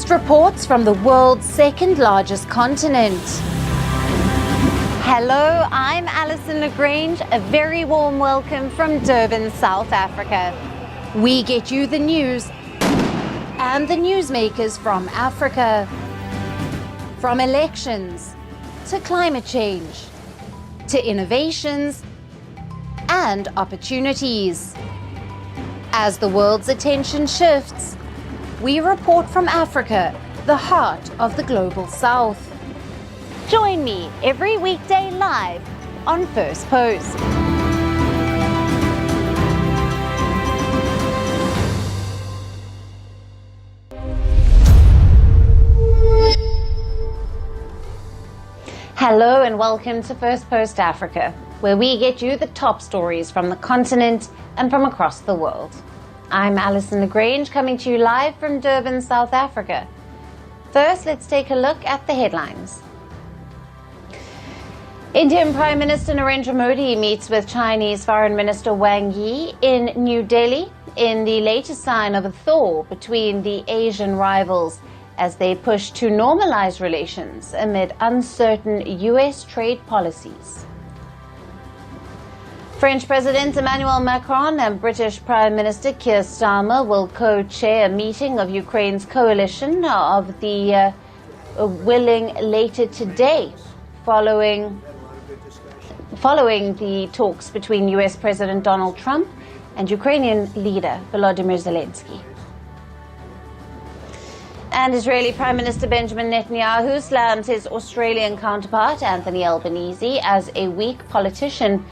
latest reports from the world's second largest continent. Hello, I'm Alison Lagrange. A very warm welcome from Durban, South Africa. We get you the news and the newsmakers from Africa. From elections to climate change to innovations and opportunities. As the world's attention shifts, we report from Africa, the heart of the global south. Join me every weekday live on First Post. Hello and welcome to First Post Africa, where we get you the top stories from the continent and from across the world. I'm Alison Lagrange, coming to you live from Durban, South Africa. First, let's take a look at the headlines. Indian Prime Minister Narendra Modi meets with Chinese Foreign Minister Wang Yi in New Delhi in the latest sign of a thaw between the Asian rivals as they push to normalize relations amid uncertain US trade policies. French President Emmanuel Macron and British Prime Minister Keir Starmer will co-chair a meeting of Ukraine's coalition of the willing later today, following the talks between US President Donald Trump and Ukrainian leader Volodymyr Zelensky. And Israeli Prime Minister Benjamin Netanyahu slams his Australian counterpart Anthony Albanese as a weak politician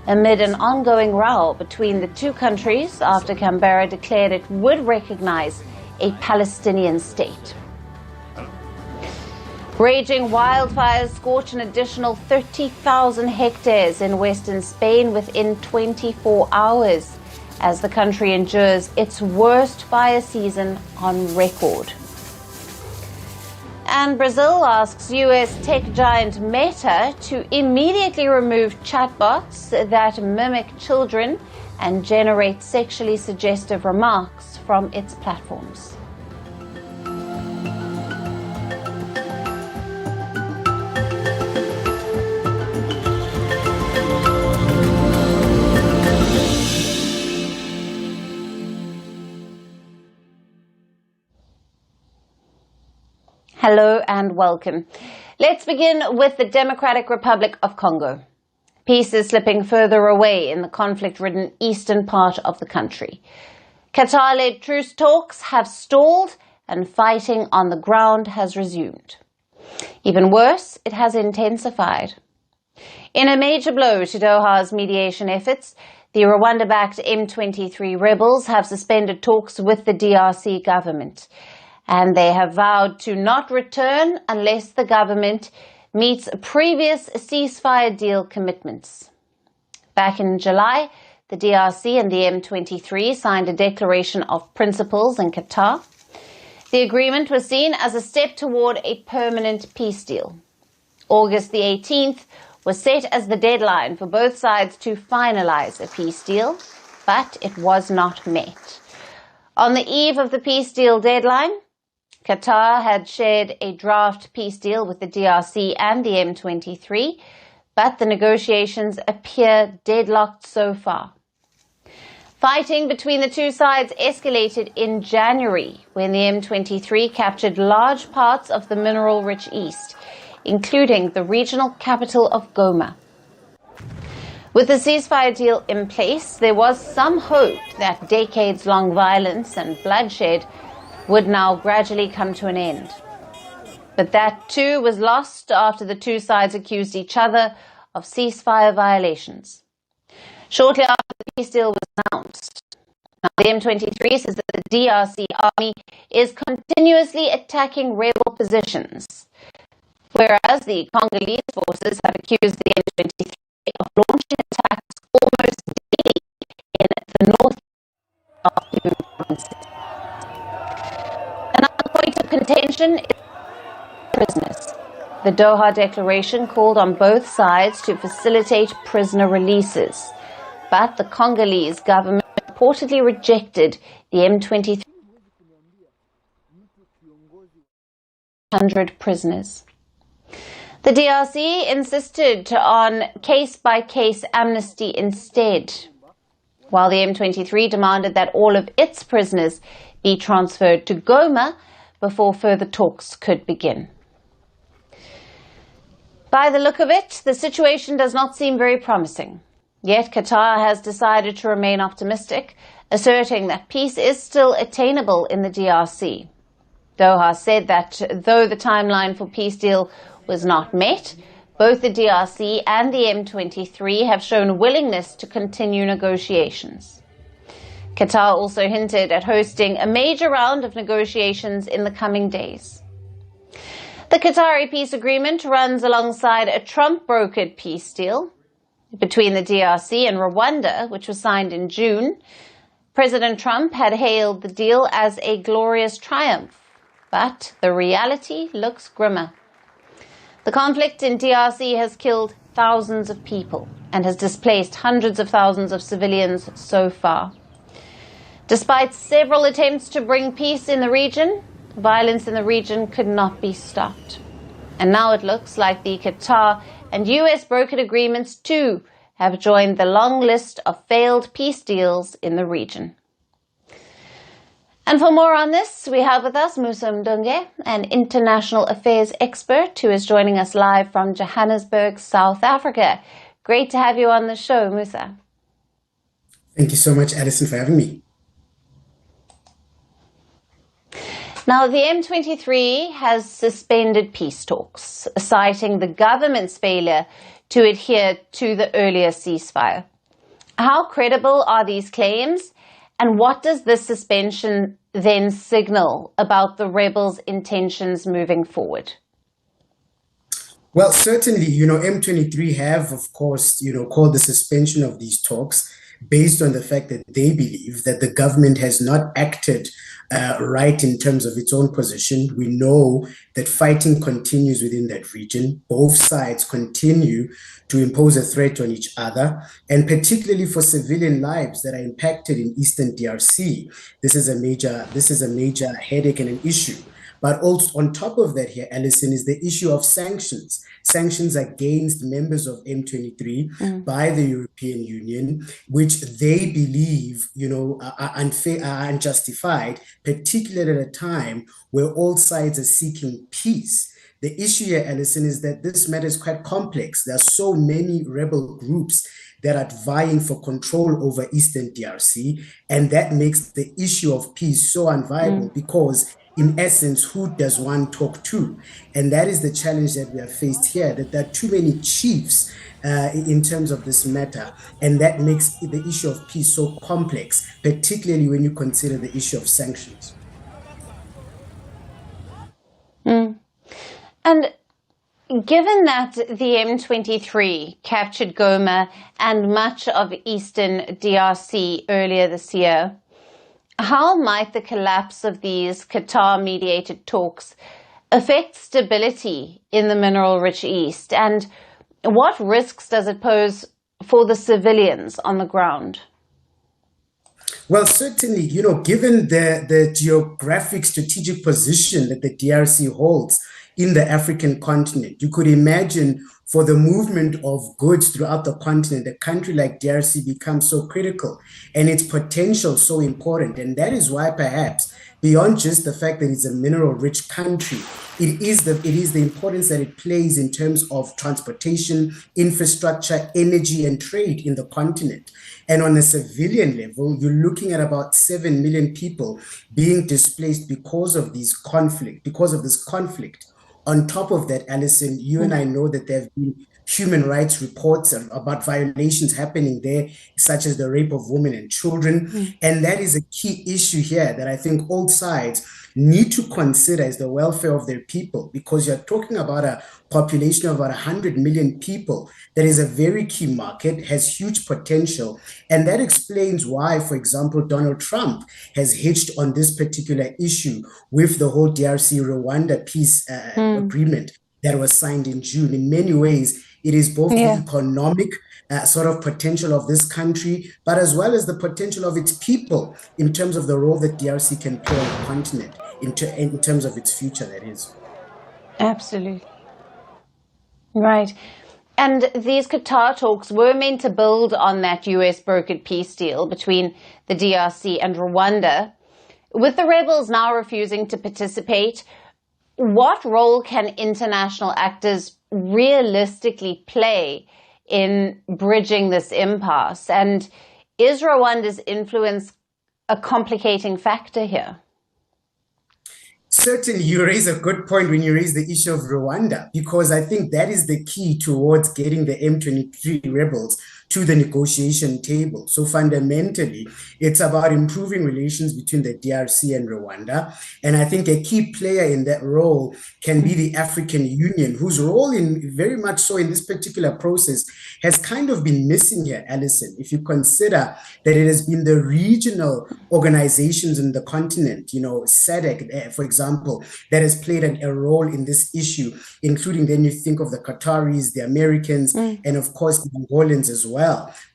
amid an ongoing row between the two countries after Canberra declared it would recognize a Palestinian state. Raging wildfires scorch an additional 30,000 hectares in western Spain within 24 hours as the country endures its worst fire season on record. And Brazil asks US tech giant Meta to immediately remove chatbots that mimic children and generate sexually suggestive remarks from its platforms. Hello and welcome. Let's begin with the Democratic Republic of Congo. Peace is slipping further away in the conflict-ridden eastern part of the country. Qatar-led truce talks have stalled and fighting on the ground has resumed. Even worse, it has intensified. In a major blow to Doha's mediation efforts, the Rwanda-backed M23 rebels have suspended talks with the DRC government, and they have vowed to not return unless the government meets previous ceasefire deal commitments. Back in July, the DRC and the M23 signed a declaration of principles in Qatar. The agreement was seen as a step toward a permanent peace deal. August the 18th was set as the deadline for both sides to finalize a peace deal, but it was not met. On the eve of the peace deal deadline, Qatar had shared a draft peace deal with the DRC and the M23, but the negotiations appear deadlocked so far. Fighting between the two sides escalated in January when the M23 captured large parts of the mineral-rich east, including the regional capital of Goma. With the ceasefire deal in place, there was some hope that decades-long violence and bloodshed would now gradually come to an end. But that too was lost after the two sides accused each other of ceasefire violations. Shortly after the peace deal was announced, the M23 says that the DRC army is continuously attacking rebel positions, whereas the Congolese forces have accused the M23 of launching attacks almost daily in the north of the province. Another point of contention is prisoners. The Doha Declaration called on both sides to facilitate prisoner releases, but the Congolese government reportedly rejected the M23 100 prisoners. The DRC insisted on case-by-case amnesty instead, while the M23 demanded that all of its prisoners be transferred to Goma before further talks could begin. By the look of it, the situation does not seem very promising. Yet Qatar has decided to remain optimistic, asserting that peace is still attainable in the DRC. Doha said that though the timeline for peace deal was not met, both the DRC and the M23 have shown willingness to continue negotiations. Qatar also hinted at hosting a major round of negotiations in the coming days. The Qatari peace agreement runs alongside a Trump-brokered peace deal between the DRC and Rwanda, which was signed in June. President Trump had hailed the deal as a glorious triumph, but the reality looks grimmer. The conflict in DRC has killed thousands of people and has displaced hundreds of thousands of civilians so far. Despite several attempts to bring peace in the region, violence in the region could not be stopped. And now it looks like the Qatar and US brokered agreements too have joined the long list of failed peace deals in the region. And for more on this, we have with us Musa Mdunge, an international affairs expert who is joining us live from Johannesburg, South Africa. Great to have you on the show, Musa. Thank you so much, Alison, for having me. Now, the M23 has suspended peace talks, citing the government's failure to adhere to the earlier ceasefire. How credible are these claims? And what does this suspension then signal about the rebels' intentions moving forward? Well, certainly, M23 have, of course, called the suspension of these talks based on the fact that they believe that the government has not acted right in terms of its own position. We know that fighting continues within that region. Both sides continue to impose a threat on each other, and particularly for civilian lives that are impacted in Eastern DRC. This is a major headache and an issue. But also on top of that here, Alison, is the issue of sanctions against members of M23 by the European Union, which they believe, are unfair, are unjustified, particularly at a time where all sides are seeking peace. The issue here, Alison, is that this matter is quite complex. There are so many rebel groups that are vying for control over Eastern DRC, and that makes the issue of peace so unviable because in essence, who does one talk to? And that is the challenge that we are faced here, that there are too many chiefs in terms of this matter. And that makes the issue of peace so complex, particularly when you consider the issue of sanctions. And given that the M23 captured Goma and much of eastern DRC earlier this year, how might the collapse of these Qatar-mediated talks affect stability in the mineral-rich East? And what risks does it pose for the civilians on the ground? Well, certainly, given the geographic strategic position that the DRC holds in the African continent, you could imagine for the movement of goods throughout the continent, a country like DRC becomes so critical and its potential so important. And that is why perhaps beyond just the fact that it's a mineral-rich country, it is the importance that it plays in terms of transportation, infrastructure, energy, and trade in the continent. And on a civilian level, you're looking at about 7 million people being displaced because of this conflict. On top of that, Alison, you and I know that there have been human rights reports about violations happening there, such as the rape of women and children. And that is a key issue here that I think all sides need to consider is the welfare of their people, because you're talking about a population of about 100 million people that is a very key market, has huge potential. And that explains why, for example, Donald Trump has hitched on this particular issue with the whole DRC-Rwanda peace agreement that was signed in June. In many ways, it is both the economic sort of potential of this country, but as well as the potential of its people in terms of the role that DRC can play on the continent, in terms of its future, that is. Absolutely. Right. And these Qatar talks were meant to build on that US-brokered peace deal between the DRC and Rwanda. With the rebels now refusing to participate, what role can international actors realistically play in bridging this impasse? And is Rwanda's influence a complicating factor here? Certainly, you raise a good point when you raise the issue of Rwanda, because I think that is the key towards getting the M23 rebels to the negotiation table. So fundamentally, it's about improving relations between the DRC and Rwanda. And I think a key player in that role can be the African Union, whose role in very much so in this particular process has kind of been missing here, Alison. If you consider that it has been the regional organizations in the continent, SADC, for example, that has played a role in this issue, including then you think of the Qataris, the Americans, and of course the Angolans as well.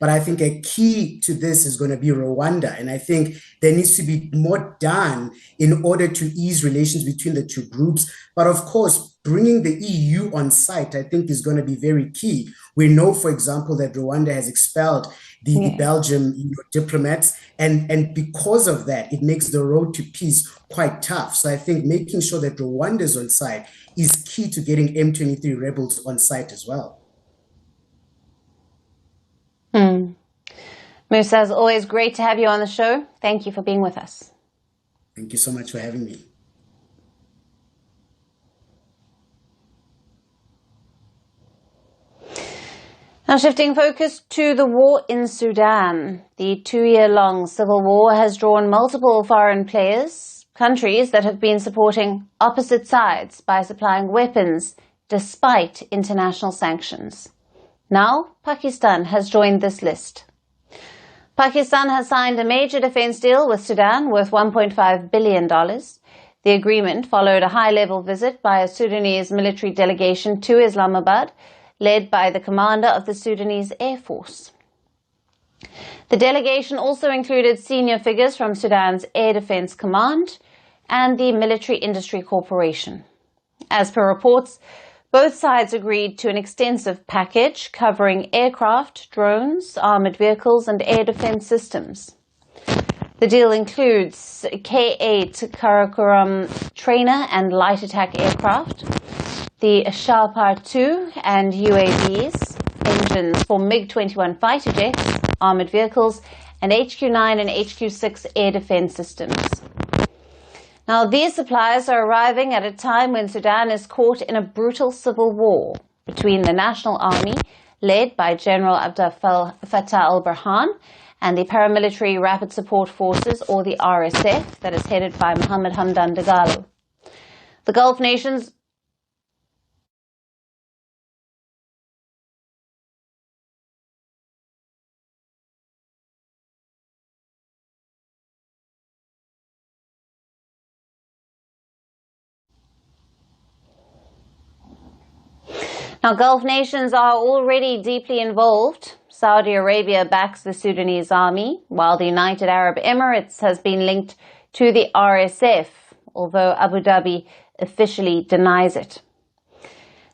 But I think a key to this is going to be Rwanda. And I think there needs to be more done in order to ease relations between the two groups. But of course, bringing the EU on site, I think, is going to be very key. We know, for example, that Rwanda has expelled the Belgian diplomats. And because of that, it makes the road to peace quite tough. So I think making sure that Rwanda is on site is key to getting M23 rebels on site as well. Musa, as always, great to have you on the show. Thank you for being with us. Thank you so much for having me. Now shifting focus to the war in Sudan. The 2-year-long civil war has drawn multiple foreign players, countries that have been supporting opposite sides by supplying weapons despite international sanctions. Now, Pakistan has joined this list. Pakistan has signed a major defense deal with Sudan worth $1.5 billion. The agreement followed a high-level visit by a Sudanese military delegation to Islamabad, led by the commander of the Sudanese Air Force. The delegation also included senior figures from Sudan's Air Defense Command and the Military Industry Corporation. As per reports, both sides agreed to an extensive package covering aircraft, drones, armored vehicles, and air defense systems. The deal includes K-8 Karakoram trainer and light attack aircraft, the Shalpar-2 and UAVs, engines for MiG-21 fighter jets, armored vehicles, and HQ-9 and HQ-6 air defense systems. Now, these supplies are arriving at a time when Sudan is caught in a brutal civil war between the National Army, led by General Abdel Fattah al-Burhan, and the Paramilitary Rapid Support Forces, or the RSF, that is headed by Mohammed Hamdan Dagalo. The Gulf nations Now, Gulf nations are already deeply involved. Saudi Arabia backs the Sudanese army, while the United Arab Emirates has been linked to the RSF, although Abu Dhabi officially denies it.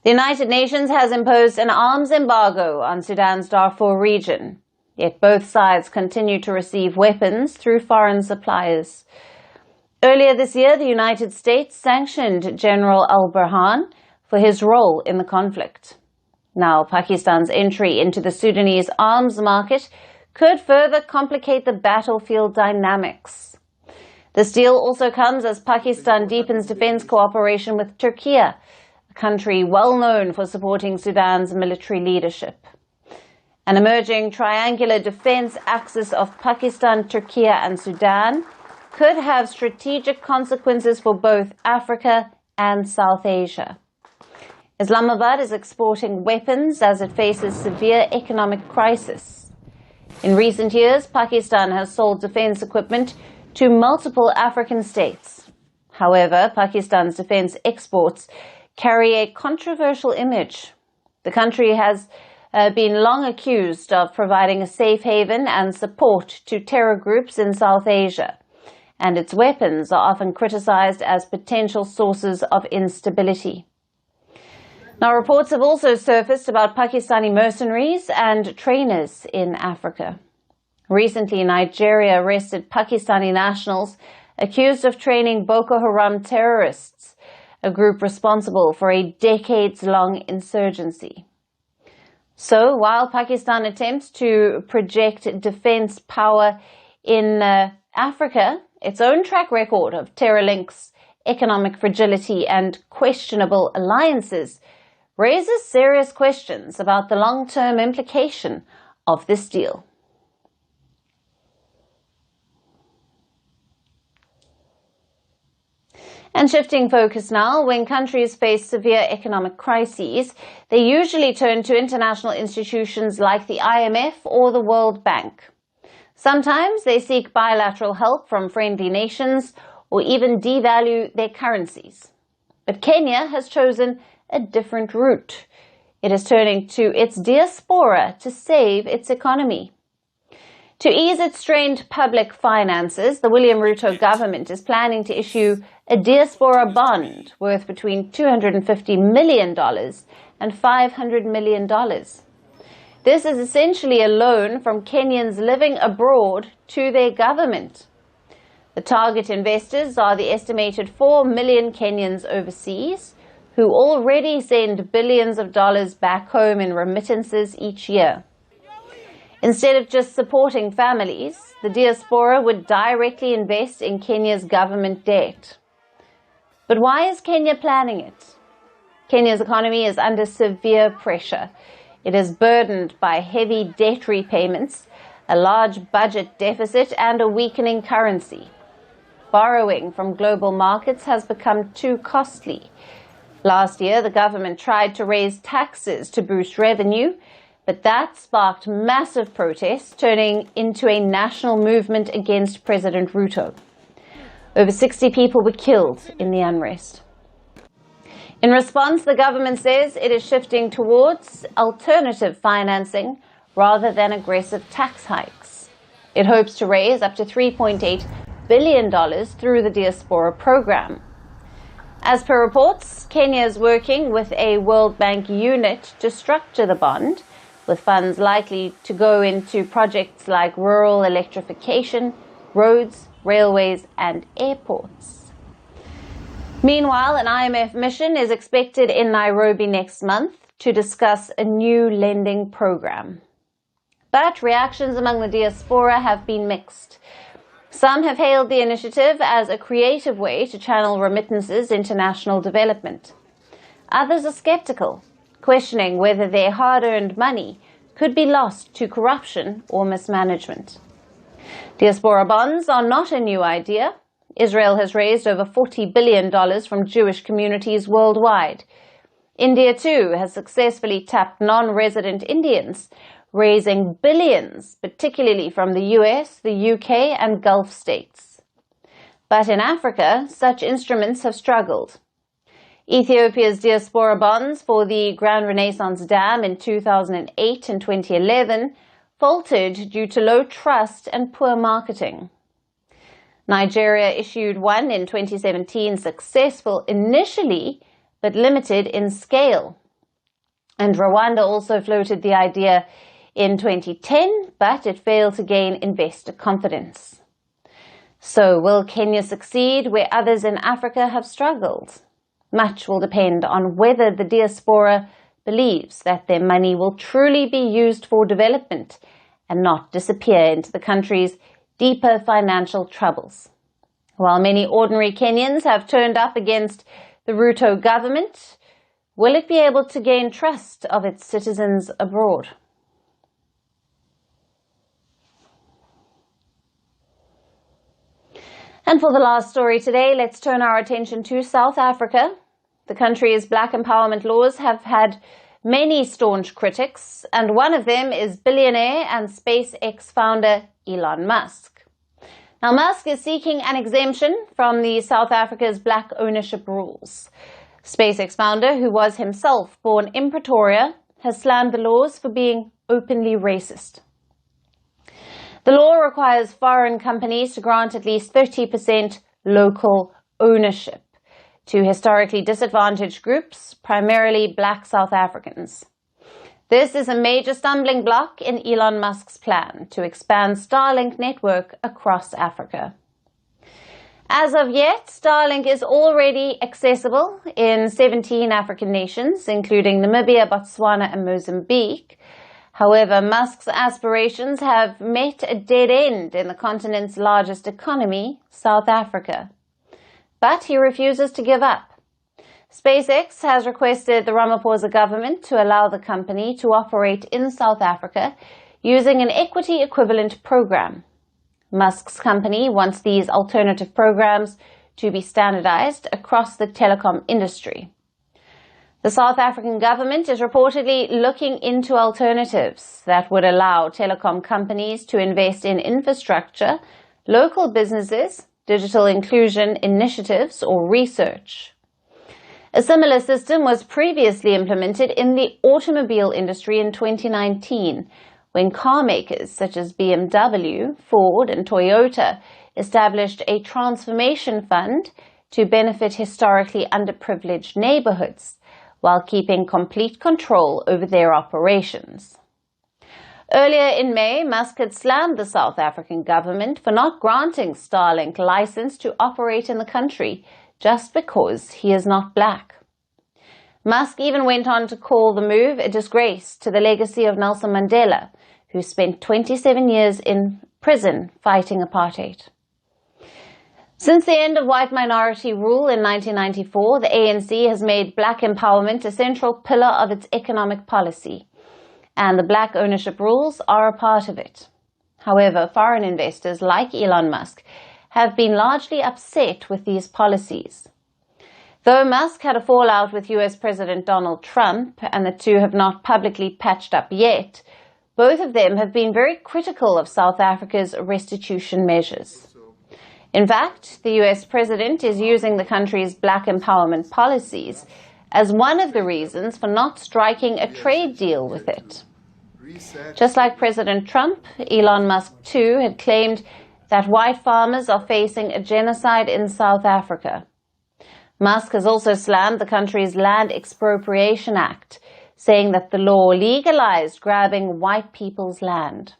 The United Nations has imposed an arms embargo on Sudan's Darfur region, yet both sides continue to receive weapons through foreign suppliers. Earlier this year, the United States sanctioned General al-Burhan for his role in the conflict. Now, Pakistan's entry into the Sudanese arms market could further complicate the battlefield dynamics. This deal also comes as Pakistan deepens defense cooperation with Turkey, a country well known for supporting Sudan's military leadership. An emerging triangular defense axis of Pakistan, Turkey, and Sudan could have strategic consequences for both Africa and South Asia. Islamabad is exporting weapons as it faces severe economic crisis. In recent years, Pakistan has sold defense equipment to multiple African states. However, Pakistan's defense exports carry a controversial image. The country has been long accused of providing a safe haven and support to terror groups in South Asia, and its weapons are often criticized as potential sources of instability. Now, reports have also surfaced about Pakistani mercenaries and trainers in Africa. Recently, Nigeria arrested Pakistani nationals accused of training Boko Haram terrorists, a group responsible for a decades-long insurgency. So, while Pakistan attempts to project defense power in Africa, its own track record of terror links, economic fragility, and questionable alliances raises serious questions about the long-term implication of this deal. And shifting focus now, when countries face severe economic crises, they usually turn to international institutions like the IMF or the World Bank. Sometimes they seek bilateral help from friendly nations or even devalue their currencies. But Kenya has chosen a different route. It is turning to its diaspora to save its economy. To ease its strained public finances, the William Ruto government is planning to issue a diaspora bond worth between $250 million and $500 million. This is essentially a loan from Kenyans living abroad to their government. The target investors are the estimated 4 million Kenyans overseas, who already send billions of dollars back home in remittances each year. Instead of just supporting families, the diaspora would directly invest in Kenya's government debt. But why is Kenya planning it? Kenya's economy is under severe pressure. It is burdened by heavy debt repayments, a large budget deficit, and a weakening currency. Borrowing from global markets has become too costly. Last year, the government tried to raise taxes to boost revenue, but that sparked massive protests, turning into a national movement against President Ruto. Over 60 people were killed in the unrest. In response, the government says it is shifting towards alternative financing rather than aggressive tax hikes. It hopes to raise up to $3.8 billion through the diaspora program. As per reports, Kenya is working with a World Bank unit to structure the bond, with funds likely to go into projects like rural electrification, roads, railways, and airports. Meanwhile, an IMF mission is expected in Nairobi next month to discuss a new lending program. But reactions among the diaspora have been mixed. Some have hailed the initiative as a creative way to channel remittances into national development. Others are skeptical, questioning whether their hard-earned money could be lost to corruption or mismanagement. Diaspora bonds are not a new idea. Israel has raised over $40 billion from Jewish communities worldwide. India, too, has successfully tapped non-resident Indians, raising billions, particularly from the US, the UK, and Gulf states. But in Africa, such instruments have struggled. Ethiopia's diaspora bonds for the Grand Renaissance Dam in 2008 and 2011 faltered due to low trust and poor marketing. Nigeria issued one in 2017, successful initially, but limited in scale. And Rwanda also floated the idea in 2010, but it failed to gain investor confidence. So will Kenya succeed where others in Africa have struggled? Much will depend on whether the diaspora believes that their money will truly be used for development and not disappear into the country's deeper financial troubles. While many ordinary Kenyans have turned up against the Ruto government, will it be able to gain trust of its citizens abroad? And for the last story today, let's turn our attention to South Africa. The country's black empowerment laws have had many staunch critics, and one of them is billionaire and SpaceX founder Elon Musk. Now, Musk is seeking an exemption from the South Africa's black ownership rules. SpaceX founder, who was himself born in Pretoria, has slammed the laws for being openly racist. The law requires foreign companies to grant at least 30% local ownership. to historically disadvantaged groups, primarily black South Africans. This is a major stumbling block in Elon Musk's plan to expand Starlink network across Africa. As of yet, Starlink is already accessible in 17 African nations, including Namibia, Botswana, and Mozambique. However, Musk's aspirations have met a dead end in the continent's largest economy, South Africa. But he refuses to give up. SpaceX has requested the Ramaphosa government to allow the company to operate in South Africa using an equity equivalent program. Musk's company wants these alternative programs to be standardized across the telecom industry. The South African government is reportedly looking into alternatives that would allow telecom companies to invest in infrastructure, local businesses, digital inclusion initiatives, or research. A similar system was previously implemented in the automobile industry in 2019, when car makers such as BMW, Ford, and Toyota established a transformation fund to benefit historically underprivileged neighborhoods, while keeping complete control over their operations. Earlier in May, Musk had slammed the South African government for not granting Starlink license to operate in the country just because he is not black. Musk even went on to call the move a disgrace to the legacy of Nelson Mandela, who spent 27 years in prison fighting apartheid. Since the end of white minority rule in 1994, the ANC has made black empowerment a central pillar of its economic policy, and the black ownership rules are a part of it. However, foreign investors like Elon Musk have been largely upset with these policies. Though Musk had a fallout with US President Donald Trump, and the two have not publicly patched up yet, both of them have been very critical of South Africa's restitution measures. In fact, the US president is using the country's black empowerment policies as one of the reasons for not striking a trade deal with it. Just like President Trump, Elon Musk too had claimed that white farmers are facing a genocide in South Africa. Musk has also slammed the country's Land Expropriation Act, saying that the law legalized grabbing white people's land.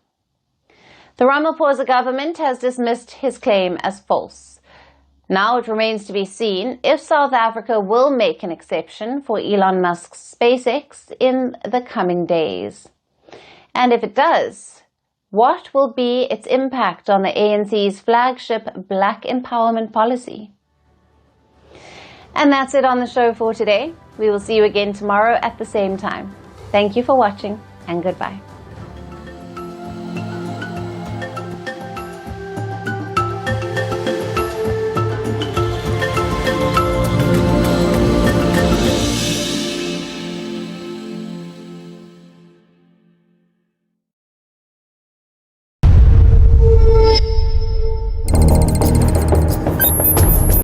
The Ramaphosa government has dismissed his claim as false. Now it remains to be seen if South Africa will make an exception for Elon Musk's SpaceX in the coming days. And if it does, what will be its impact on the ANC's flagship Black Empowerment policy? And that's it on the show for today. We will see you again tomorrow at the same time. Thank you for watching, and goodbye.